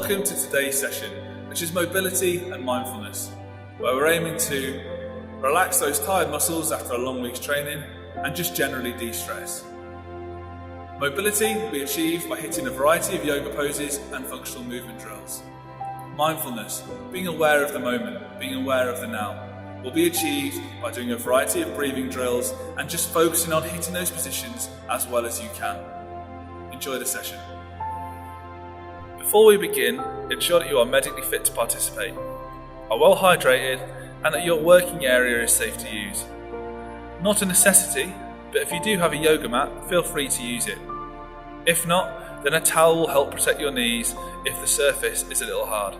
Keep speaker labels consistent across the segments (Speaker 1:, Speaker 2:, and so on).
Speaker 1: Welcome to today's session, which is mobility and mindfulness, where we're aiming to relax those tired muscles after a long week's training and just generally de-stress. Mobility will be achieved by hitting a variety of yoga poses and functional movement drills. Mindfulness, being aware of the moment, being aware of the now, will be achieved by doing a variety of breathing drills and just focusing on hitting those positions as well as you can. Enjoy the session. Before we begin, ensure that you are medically fit to participate, are well hydrated, and that your working area is safe to use. Not a necessity, but if you do have a yoga mat, feel free to use it. If not, then a towel will help protect your knees if the surface is a little hard.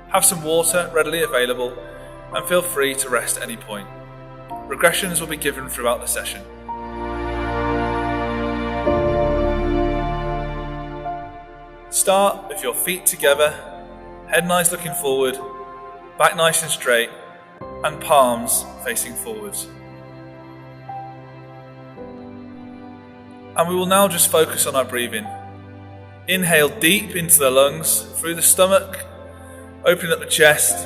Speaker 1: Have some water readily available and feel free to rest at any point. Regressions will be given throughout the session. Start with your feet together, head nice looking forward, back nice and straight, and palms facing forwards. And we will now just focus on our breathing. Inhale deep into the lungs, through the stomach, opening up the chest,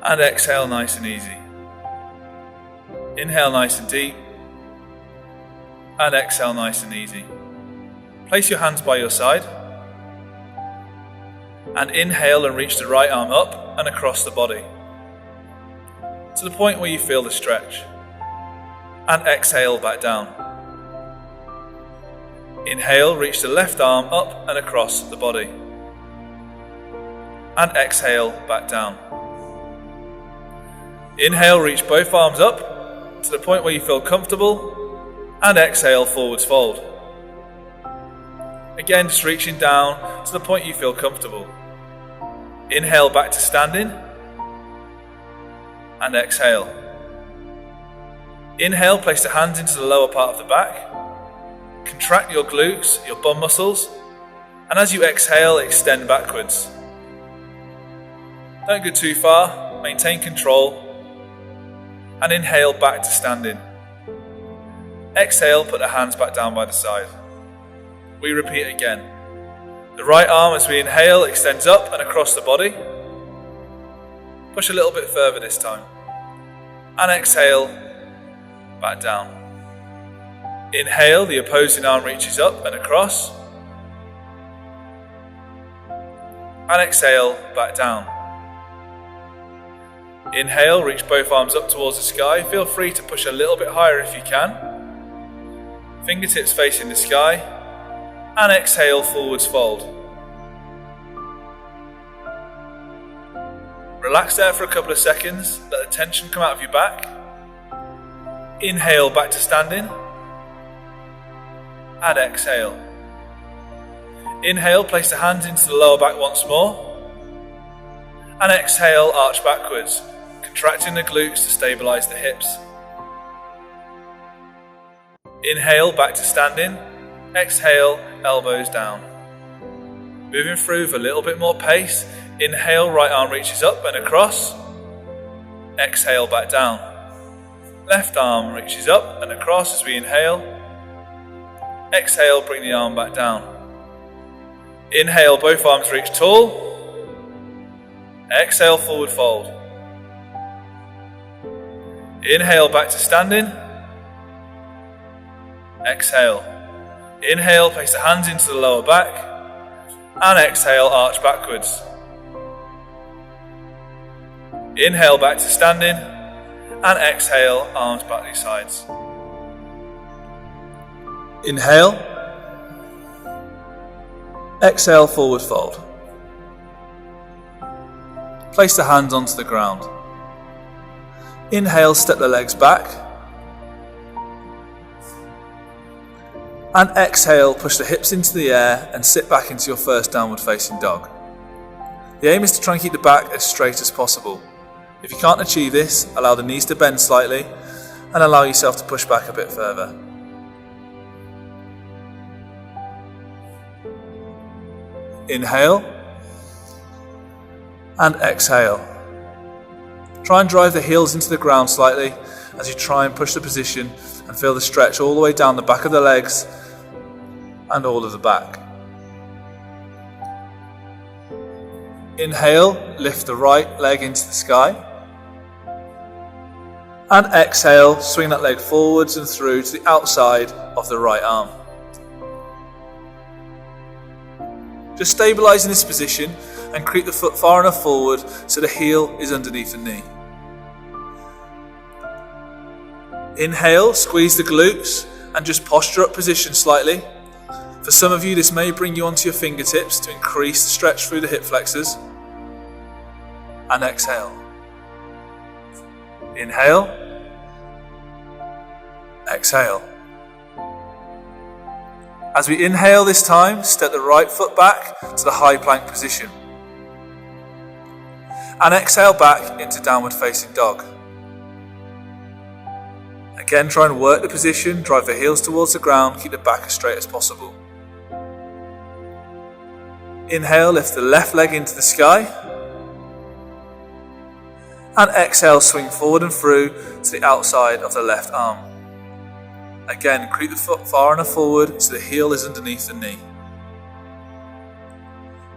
Speaker 1: and exhale nice and easy. Inhale nice and deep, and exhale nice and easy. Place your hands by your side, and inhale and reach the right arm up and across the body, to the point where you feel the stretch, and exhale back down. Inhale, reach the left arm up and across the body, and exhale back down. Inhale, reach both arms up to the point where you feel comfortable, and exhale, forwards fold. Again, just reaching down to the point you feel comfortable. Inhale back to standing, and exhale. Inhale, place the hands into the lower part of the back. Contract your glutes, your bum muscles, and as you exhale, extend backwards. Don't go too far, maintain control, and inhale back to standing. Exhale, put the hands back down by the side. We repeat again. The right arm as we inhale extends up and across the body. Push a little bit further this time. And exhale, back down. Inhale, the opposing arm reaches up and across. And exhale, back down. Inhale, reach both arms up towards the sky. Feel free to push a little bit higher if you can. Fingertips facing the sky. And exhale, forwards fold. Relax there for a couple of seconds. Let the tension come out of your back. Inhale back to standing. And exhale. Inhale, place the hands into the lower back once more. And exhale, arch backwards, contracting the glutes to stabilize the hips. Inhale, back to standing. Exhale, elbows down. Moving through with a little bit more pace. Inhale, right arm reaches up and across. Exhale, back down. Left arm reaches up and across as we inhale. Exhale, bring the arm back down. Inhale, both arms reach tall. Exhale, forward fold. Inhale, back to standing. Exhale. Inhale, place the hands into the lower back, and exhale, arch backwards. Inhale, back to standing, and exhale, arms back to your sides. Inhale, exhale, forward fold. Place the hands onto the ground. Inhale, step the legs back. And exhale, push the hips into the air and sit back into your first downward facing dog. The aim is to try and keep the back as straight as possible. If you can't achieve this, allow the knees to bend slightly and allow yourself to push back a bit further. Inhale and exhale. Try and drive the heels into the ground slightly as you try and push the position and feel the stretch all the way down the back of the legs and all of the back. Inhale, lift the right leg into the sky. And exhale, swing that leg forwards and through to the outside of the right arm. Just stabilise in this position and creep the foot far enough forward so the heel is underneath the knee. Inhale, squeeze the glutes and just posture up position slightly. For some of you, this may bring you onto your fingertips to increase the stretch through the hip flexors. And exhale. Inhale. Exhale. As we inhale this time, step the right foot back to the high plank position. And exhale back into downward facing dog. Again, try and work the position, drive the heels towards the ground, keep the back as straight as possible. Inhale, lift the left leg into the sky. And exhale, swing forward and through to the outside of the left arm. Again, creep the foot far enough forward so the heel is underneath the knee.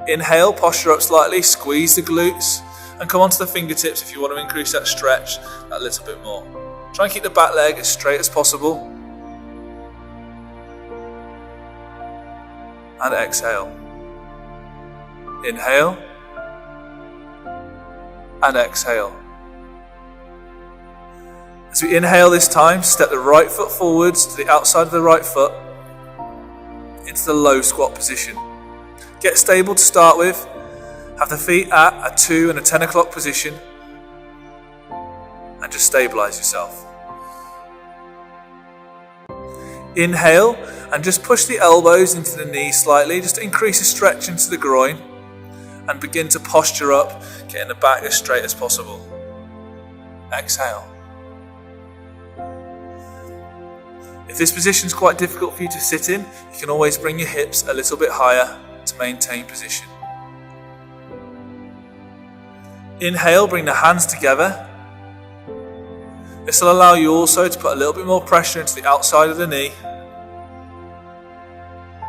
Speaker 1: Inhale, posture up slightly, squeeze the glutes and come onto the fingertips if you want to increase that stretch a little bit more. Try and keep the back leg as straight as possible. And exhale. Inhale. And exhale. As we inhale this time, step the right foot forwards to the outside of the right foot into the low squat position. Get stable to start with. Have the feet at a 2 and a 10 o'clock position and just stabilise yourself. Inhale and just push the elbows into the knees slightly, just to increase the stretch into the groin and begin to posture up, getting the back as straight as possible. Exhale. If this position is quite difficult for you to sit in, you can always bring your hips a little bit higher to maintain position. Inhale, bring the hands together. This will allow you also to put a little bit more pressure into the outside of the knee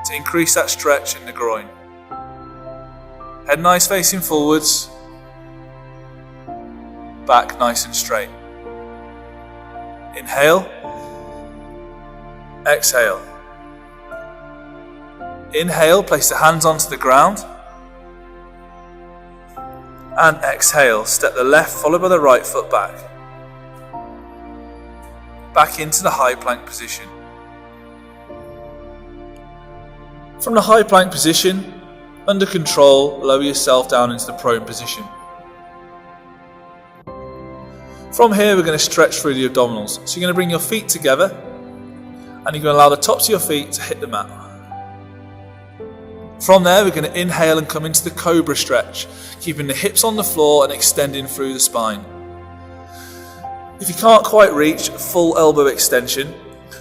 Speaker 1: to increase that stretch in the groin. Head nice facing forwards, back nice and straight. Inhale, exhale. Inhale, place the hands onto the ground. And exhale, step the left followed by the right foot back. Back into the high plank position. From the high plank position, under control, lower yourself down into the prone position. From here, we're going to stretch through the abdominals. So you're going to bring your feet together and you're going to allow the tops of your feet to hit the mat. From there, we're going to inhale and come into the Cobra Stretch, keeping the hips on the floor and extending through the spine. If you can't quite reach a full elbow extension,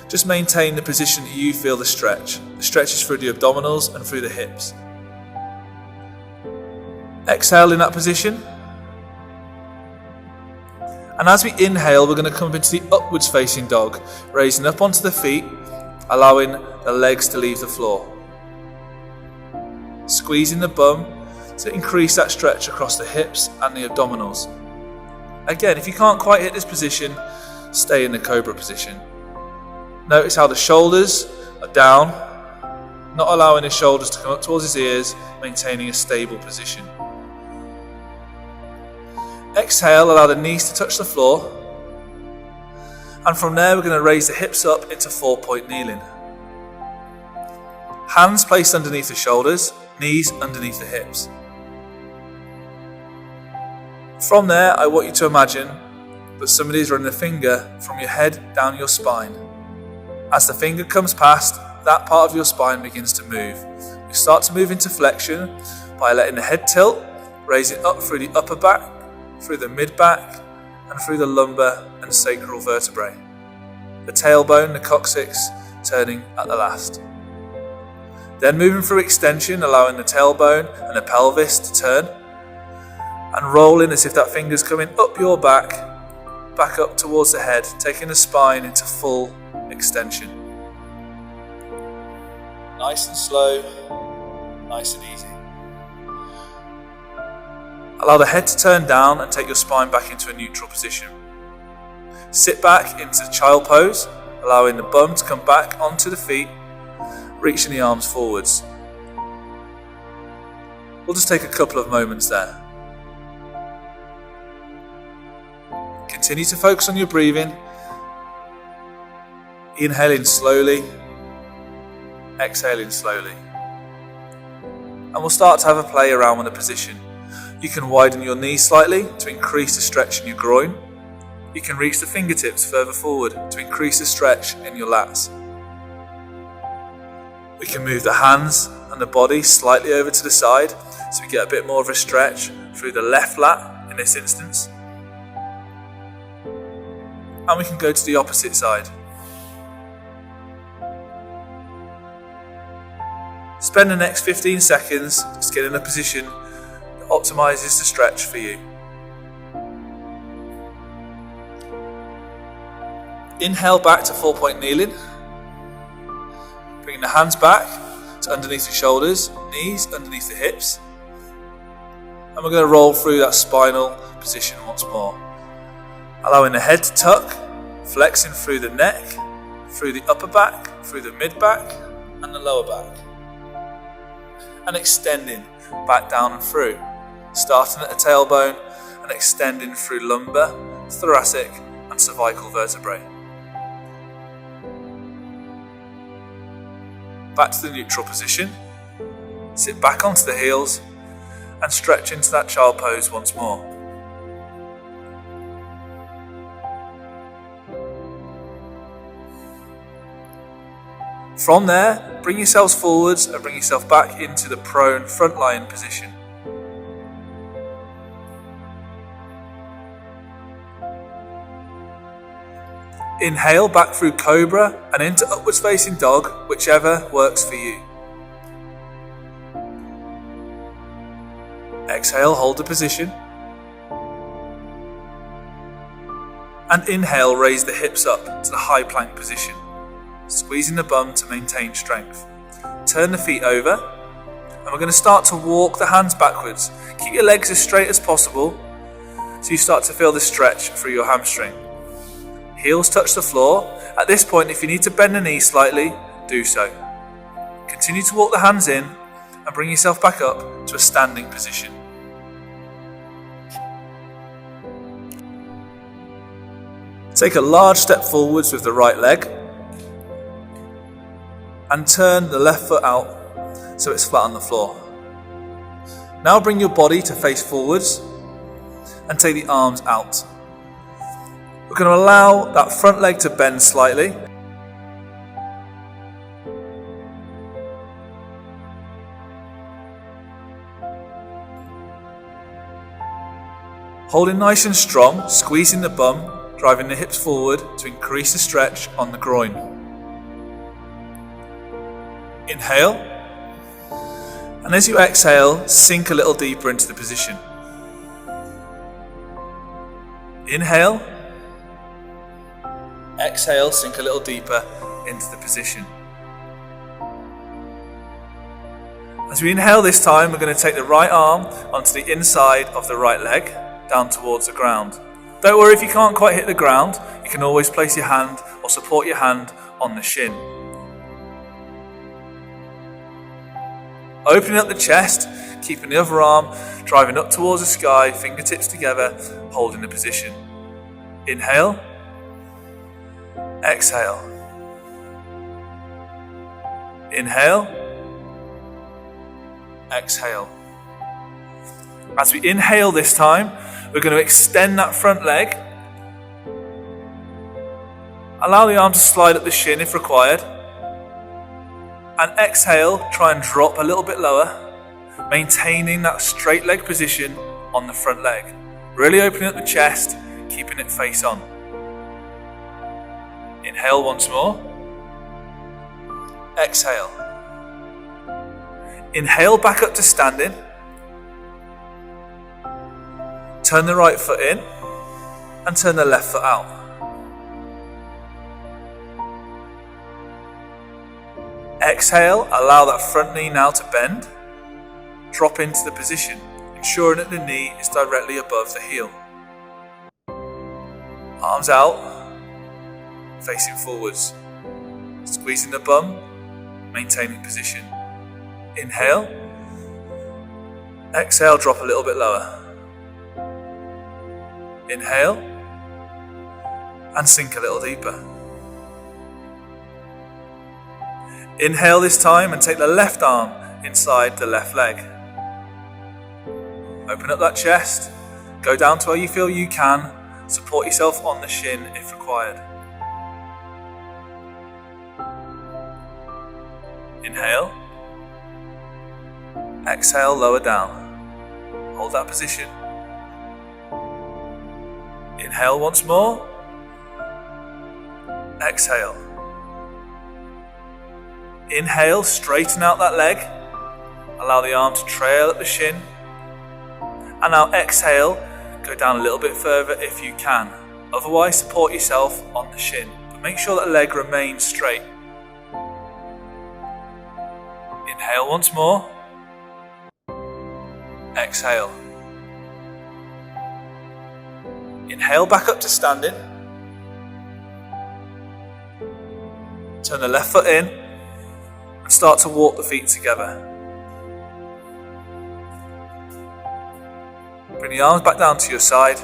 Speaker 1: just maintain the position that you feel the stretch. The stretch is through the abdominals and through the hips. Exhale in that position. And as we inhale, we're going to come into the upwards facing dog, raising up onto the feet, allowing the legs to leave the floor. Squeezing the bum to increase that stretch across the hips and the abdominals. Again, if you can't quite hit this position, stay in the Cobra position. Notice how the shoulders are down, not allowing the shoulders to come up towards his ears, maintaining a stable position. Exhale, allow the knees to touch the floor. And from there, we're going to raise the hips up into 4-point kneeling. Hands placed underneath the shoulders, knees underneath the hips. From there, I want you to imagine that somebody's running a finger from your head down your spine. As the finger comes past, that part of your spine begins to move. You start to move into flexion by letting the head tilt, raise it up through the upper back, through the mid back, and through the lumbar and sacral vertebrae. The tailbone, the coccyx, turning at the last. Then moving through extension, allowing the tailbone and the pelvis to turn, and rolling as if that finger's coming up your back up towards the head, taking the spine into full extension. Nice and slow, nice and easy. Allow the head to turn down and take your spine back into a neutral position. Sit back into child pose, allowing the bum to come back onto the feet, reaching the arms forwards. We'll just take a couple of moments there. Continue to focus on your breathing, inhaling slowly, exhaling slowly. And we'll start to have a play around with the position. You can widen your knees slightly to increase the stretch in your groin. You can reach the fingertips further forward to increase the stretch in your lats. We can move the hands and the body slightly over to the side so we get a bit more of a stretch through the left lat in this instance. And we can go to the opposite side. Spend the next 15 seconds just getting in a position that optimizes the stretch for you. Inhale back to 4-point kneeling. Bringing the hands back to underneath the shoulders, knees underneath the hips. And we're going to roll through that spinal position once more. Allowing the head to tuck, flexing through the neck, through the upper back, through the mid back and the lower back. And extending back down and through, starting at the tailbone and extending through lumbar, thoracic and cervical vertebrae. Back to the neutral position, sit back onto the heels and stretch into that child pose once more. From there, bring yourselves forwards and bring yourself back into the prone front lying position. Inhale back through Cobra and into upwards facing dog, whichever works for you. Exhale, hold the position. And inhale, raise the hips up to the high plank position, squeezing the bum to maintain strength. Turn the feet over and we're going to start to walk the hands backwards. Keep your legs as straight as possible so you start to feel the stretch through your hamstring. Heels touch the floor. At this point, if you need to bend the knee slightly, do so. Continue to walk the hands in and bring yourself back up to a standing position. Take a large step forwards with the right leg and turn the left foot out so it's flat on the floor. Now bring your body to face forwards and take the arms out. We're going to allow that front leg to bend slightly. Holding nice and strong, squeezing the bum, driving the hips forward to increase the stretch on the groin. Inhale, and as you exhale, sink a little deeper into the position. Inhale, exhale, sink a little deeper into the position. As we inhale this time, we're going to take the right arm onto the inside of the right leg, down towards the ground. Don't worry if you can't quite hit the ground, you can always place your hand or support your hand on the shin. Opening up the chest, keeping the other arm driving up towards the sky, fingertips together, holding the position. Inhale, exhale. Inhale, exhale. As we inhale this time, we're going to extend that front leg. Allow the arm to slide up the shin if required. And exhale, try and drop a little bit lower, maintaining that straight leg position on the front leg. Really opening up the chest, keeping it face on. Inhale once more. Exhale. Inhale back up to standing. Turn the right foot in and turn the left foot out. Exhale, allow that front knee now to bend. Drop into the position, ensuring that the knee is directly above the heel. Arms out, facing forwards, squeezing the bum, maintaining position. Inhale, exhale, drop a little bit lower. Inhale, and sink a little deeper. Inhale this time and take the left arm inside the left leg. Open up that chest, go down to where you feel you can, support yourself on the shin if required. Inhale, exhale, lower down. Hold that position. Inhale once more, exhale. Inhale, straighten out that leg, allow the arm to trail at the shin, and now exhale, go down a little bit further if you can. Otherwise, support yourself on the shin, but make sure that the leg remains straight. Inhale once more, exhale. Inhale back up to standing. Turn the left foot in and start to walk the feet together. Bring the arms back down to your side.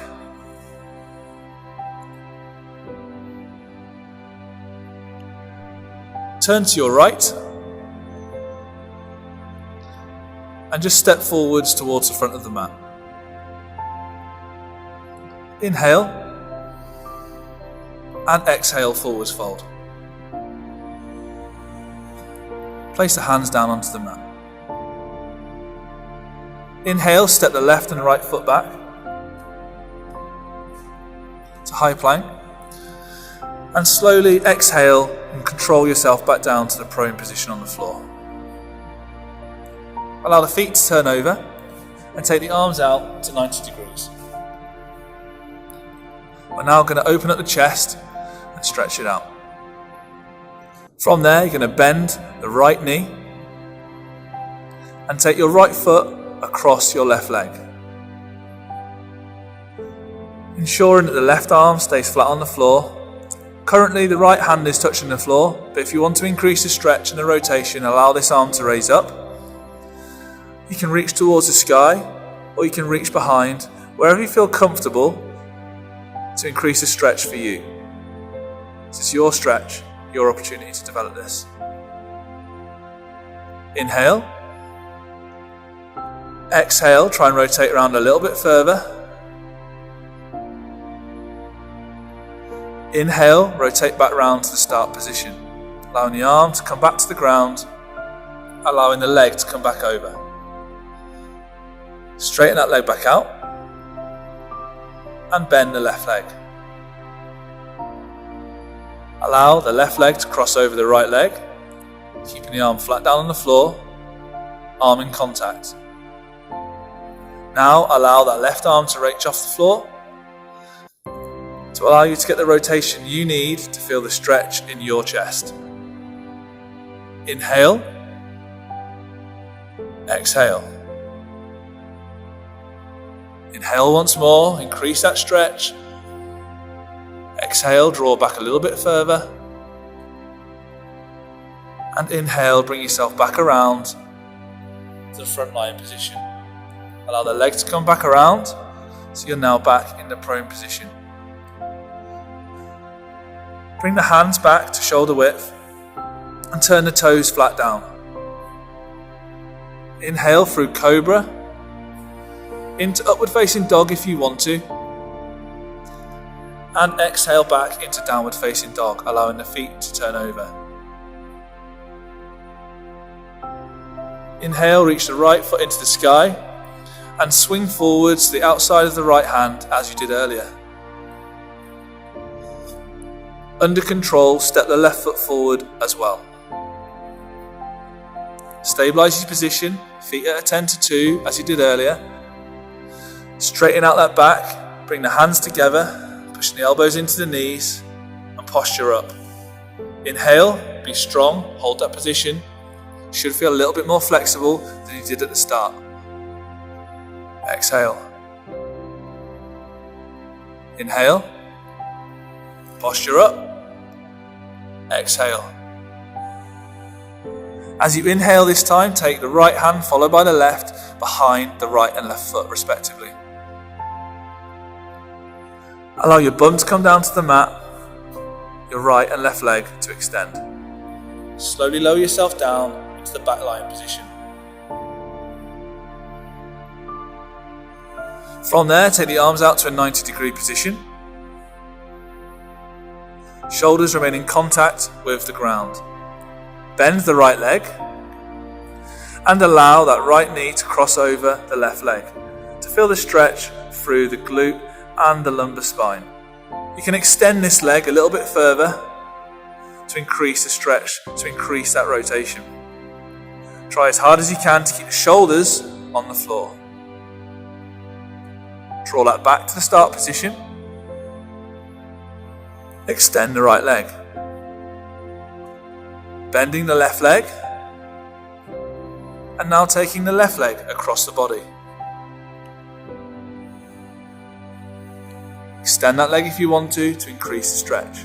Speaker 1: Turn to your right and just step forwards towards the front of the mat. Inhale and exhale, forwards fold. Place the hands down onto the mat. Inhale, step the left and right foot back to high plank. And slowly exhale and control yourself back down to the prone position on the floor. Allow the feet to turn over and take the arms out to 90 degrees. We're now going to open up the chest and stretch it out. From there, you're going to bend the right knee and take your right foot across your left leg. Ensuring that the left arm stays flat on the floor. Currently, the right hand is touching the floor, but if you want to increase the stretch and the rotation, allow this arm to raise up. You can reach towards the sky, or you can reach behind, wherever you feel comfortable to increase the stretch for you. This is your stretch, your opportunity to develop this. Inhale. Exhale, try and rotate around a little bit further. Inhale, rotate back round to the start position, allowing the arm to come back to the ground, allowing the leg to come back over. Straighten that leg back out and bend the left leg. Allow the left leg to cross over the right leg, keeping the arm flat down on the floor, arm in contact. Now allow that left arm to reach off the floor to allow you to get the rotation you need to feel the stretch in your chest. Inhale, exhale. Inhale once more, increase that stretch. Exhale, draw back a little bit further. And inhale, bring yourself back around to the front lying position. Allow the leg to come back around, so you're now back in the prone position. Bring the hands back to shoulder width and turn the toes flat down. Inhale through Cobra, into upward facing dog if you want to, and exhale back into downward facing dog, allowing the feet to turn over. Inhale, reach the right foot into the sky and swing forwards to the outside of the right hand as you did earlier. Under control, step the left foot forward as well. Stabilise your position, feet at a 10 to 2 as you did earlier. Straighten out that back, bring the hands together, pushing the elbows into the knees and posture up. Inhale, be strong, hold that position. You should feel a little bit more flexible than you did at the start. Exhale. Inhale. Posture up. Exhale. As you inhale this time, take the right hand followed by the left behind the right and left foot respectively. Allow your bum to come down to the mat, your right and left leg to extend. Slowly lower yourself down into the back lying position. From there, take the arms out to a 90-degree position. Shoulders remain in contact with the ground. Bend the right leg and allow that right knee to cross over the left leg to feel the stretch through the glute and the lumbar spine. You can extend this leg a little bit further to increase the stretch, to increase that rotation. Try as hard as you can to keep the shoulders on the floor. Draw that back to the start position. Extend the right leg. Bending the left leg. And now taking the left leg across the body. Extend that leg if you want to increase the stretch.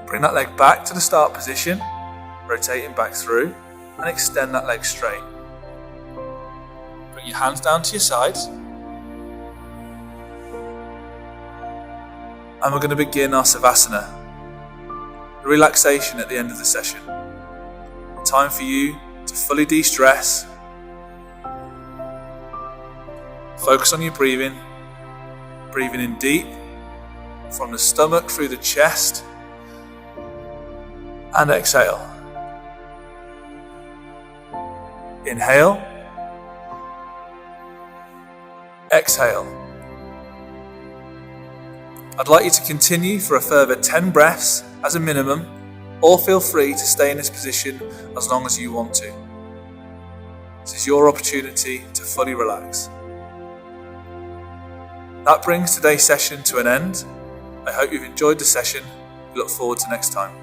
Speaker 1: Bring that leg back to the start position, rotating back through, and extend that leg straight. Bring your hands down to your sides. And we're going to begin our Savasana, the relaxation at the end of the session. Time for you to fully de-stress. Focus on your breathing. Breathing in deep from the stomach through the chest. And exhale. Inhale. Exhale. I'd like you to continue for a further 10 breaths as a minimum, or feel free to stay in this position as long as you want to. This is your opportunity to fully relax. That brings today's session to an end. I hope you've enjoyed the session. We look forward to next time.